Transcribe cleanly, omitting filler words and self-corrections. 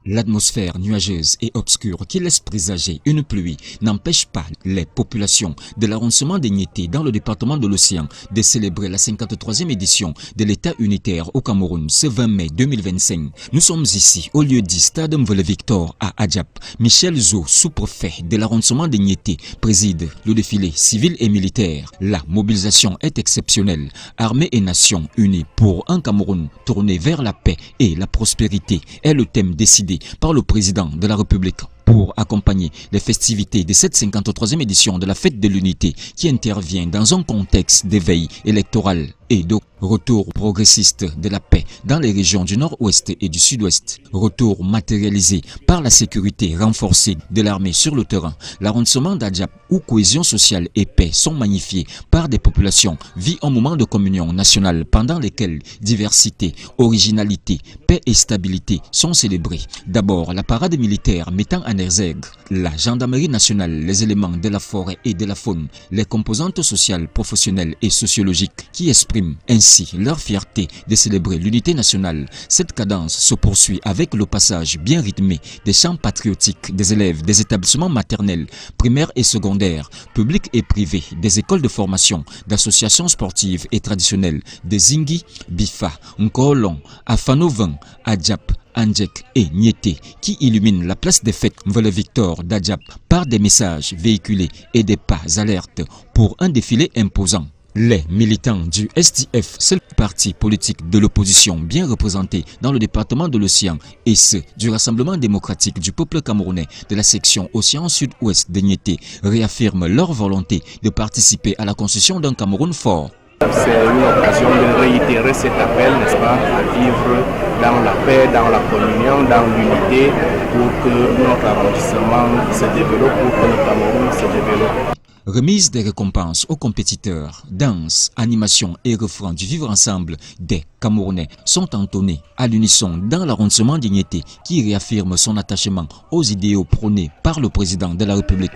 L'atmosphère nuageuse et obscure qui laisse présager une pluie n'empêche pas les populations de l'arrondissement de Niété dans le département de l'Océan de célébrer la 53e édition de l'État unitaire au Cameroun ce 20 mai 2025. Nous sommes ici au lieu dit Stade Mvele-Victor à Adjap. Michel Zo, sous-préfet de l'arrondissement de Niété, préside le défilé civil et militaire. La mobilisation est exceptionnelle. Armée et nation unies pour un Cameroun tourné vers la paix et la prospérité est le thème décidé par le président de la République pour accompagner les festivités de cette 53e édition de la Fête de l'Unité qui intervient dans un contexte d'éveil électoral et de retour progressiste de la paix dans les régions du nord-ouest et du sud-ouest. Retour matérialisé par la sécurité renforcée de l'armée sur le terrain. L'arrondissement d'Adjap où cohésion sociale et paix sont magnifiés par des populations vit un moment de communion nationale pendant lesquels diversité, originalité, paix et stabilité sont célébrés. D'abord, la parade militaire mettant en exergue la gendarmerie nationale, les éléments de la forêt et de la faune, les composantes sociales, professionnelles et sociologiques qui expriment ainsi leur fierté de célébrer l'unité nationale. Cette cadence se poursuit avec le passage bien rythmé des chants patriotiques des élèves des établissements maternels, primaires et secondaires, publics et privés, des écoles de formation, d'associations sportives et traditionnelles, des Zingi, Bifa, Nkolon, Afanovan, Adjap, Andjek et Niété qui illuminent la place des fêtes Mvele-Victor d'Adjap par des messages véhiculés et des pas alertes pour un défilé imposant. Les militants du SDF, seul parti politique de l'opposition bien représenté dans le département de l'Océan, et ceux du Rassemblement démocratique du peuple camerounais de la section Océan Sud-Ouest de Niété, réaffirment leur volonté de participer à la construction d'un Cameroun fort. C'est une occasion de réitérer cet appel, n'est-ce pas, à vivre dans la paix, dans la communion, dans l'unité, pour que notre arrondissement se développe, pour que le Cameroun se développe. Remise des récompenses aux compétiteurs, danse, animation et refrains du vivre ensemble des Camerounais sont entonnés à l'unisson dans l'arrondissement d'Niété qui réaffirme son attachement aux idéaux prônés par le président de la République.